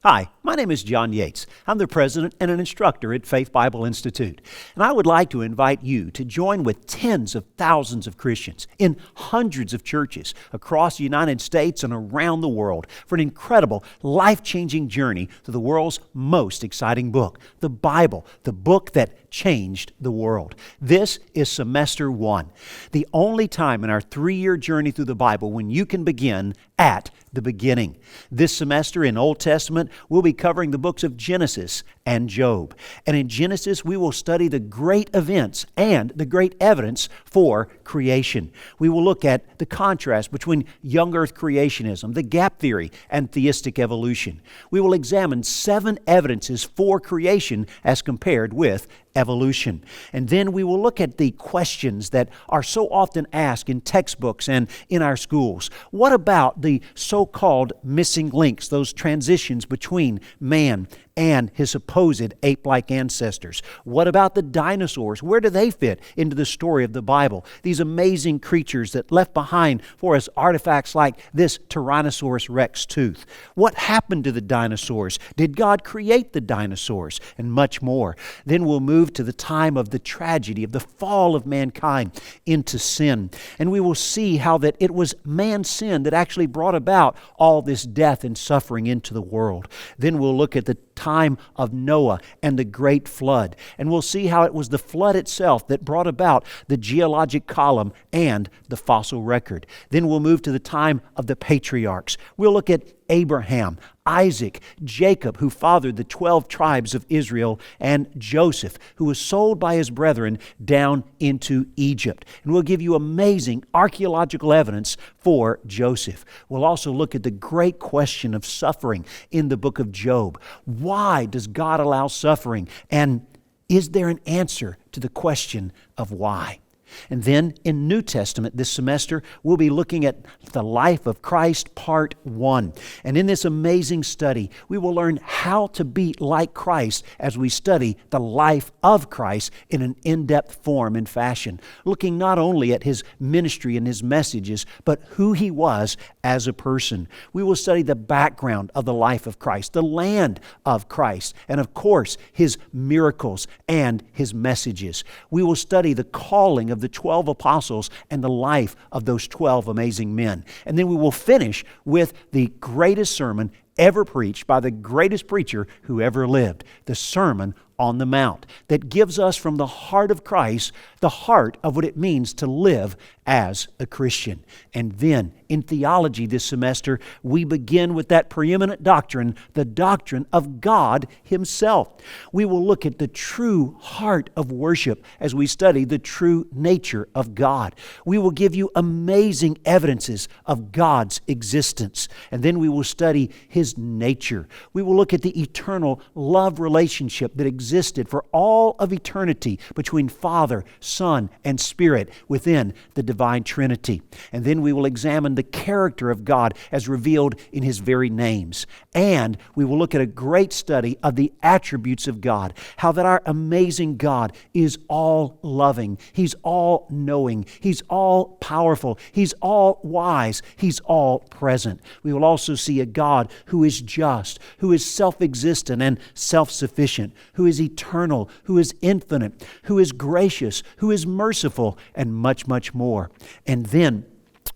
Hi, my name is John Yates. I'm the president and an instructor at Faith Bible Institute. And I would like to invite you to join with tens of thousands of Christians in hundreds of churches across the United States and around the world for an incredible, life-changing journey to the world's most exciting book, the Bible, the book that changed the world. This is semester 1, the only time in our 3-year journey through the Bible when you can begin at the beginning. This semester in Old Testament, we'll be covering the books of Genesis and Job. And in Genesis, we will study the great events and the great evidence for creation. We will look at the contrast between young earth creationism, the gap theory, and theistic evolution. We will examine 7 evidences for creation as compared with evolution. And then we will look at the questions that are so often asked in textbooks and in our schools. What about the so-called missing links, those transitions between man and his supposed ape-like ancestors? What about the dinosaurs? Where do they fit into the story of the Bible? These amazing creatures that left behind for us artifacts like this Tyrannosaurus rex tooth. What happened to the dinosaurs? Did God create the dinosaurs? And much more. Then we'll move to the time of the tragedy of the fall of mankind into sin. And we will see how that it was man's sin that actually brought about all this death and suffering into the world. Then we'll look at the time of Noah and the great flood. And we'll see how it was the flood itself that brought about the geologic column and the fossil record. Then we'll move to the time of the patriarchs. We'll look at Abraham, Isaac, Jacob, who fathered the 12 tribes of Israel, and Joseph, who was sold by his brethren down into Egypt. And we'll give you amazing archaeological evidence for Joseph. We'll also look at the great question of suffering in the book of Job. Why does God allow suffering? And is there an answer to the question of why? And then in New Testament this semester, we'll be looking at the life of Christ, part 1. And in this amazing study, we will learn how to be like Christ as we study the life of Christ in an in-depth form and fashion, looking not only at His ministry and His messages, but who He was as a person. We will study the background of the life of Christ, the land of Christ, and of course, His miracles and His messages. We will study the calling of the 12 apostles and the life of those 12 amazing men. And then we will finish with the greatest sermon ever preached by the greatest preacher who ever lived, the Sermon on the Mount, that gives us from the heart of Christ the heart of what it means to live as a Christian. And then in theology this semester, we begin with that preeminent doctrine, the doctrine of God Himself. We will look at the true heart of worship as we study the true nature of God. We will give you amazing evidences of God's existence. And then we will study His nature. We will look at the eternal love relationship that existed for all of eternity between Father, Son, and Spirit within the divine Trinity. And then we will examine the character of God as revealed in His very names. And we will look at a great study of the attributes of God, how that our amazing God is all loving, He's all knowing, He's all powerful, He's all wise, He's all present. We will also see a God who is just, who is self-existent and self-sufficient, who is eternal, who is infinite, who is gracious, who is merciful, and much, much more. And then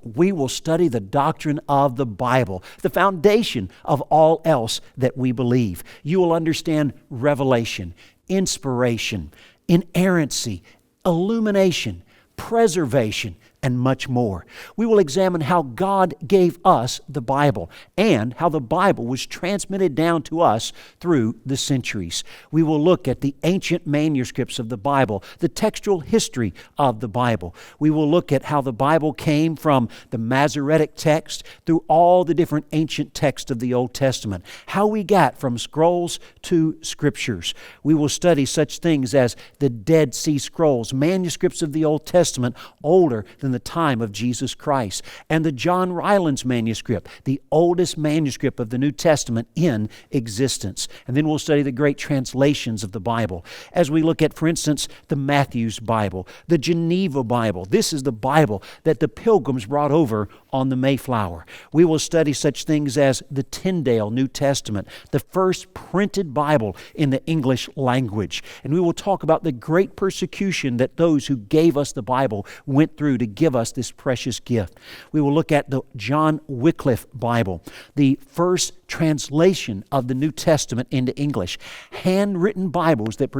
we will study the doctrine of the Bible, the foundation of all else that we believe. You will understand revelation, inspiration, inerrancy, illumination, preservation, and much more. We will examine how God gave us the Bible and how the Bible was transmitted down to us through the centuries. We will look at the ancient manuscripts of the Bible, the textual history of the Bible. We will look at how the Bible came from the Masoretic text through all the different ancient texts of the Old Testament, how we got from scrolls to scriptures. We will study such things as the Dead Sea Scrolls, manuscripts of the Old Testament older than in the time of Jesus Christ. And the John Rylands manuscript, the oldest manuscript of the New Testament in existence. And then we'll study the great translations of the Bible. As we look at, for instance, the Matthew's Bible, the Geneva Bible. This is the Bible that the Pilgrims brought over on the Mayflower. We will study such things as the Tyndale New Testament, the first printed Bible in the English language. And we will talk about the great persecution that those who gave us the Bible went through to give us this precious gift. We will look at the John Wycliffe Bible, the first translation of the New Testament into English, handwritten Bibles that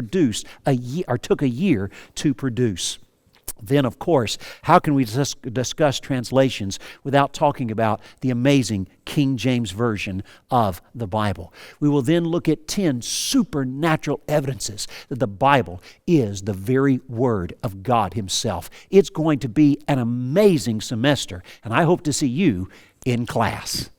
took a year to produce. Then, of course, how can we discuss translations without talking about the amazing King James Version of the Bible? We will then look at 10 supernatural evidences that the Bible is the very Word of God Himself. It's going to be an amazing semester, and I hope to see you in class.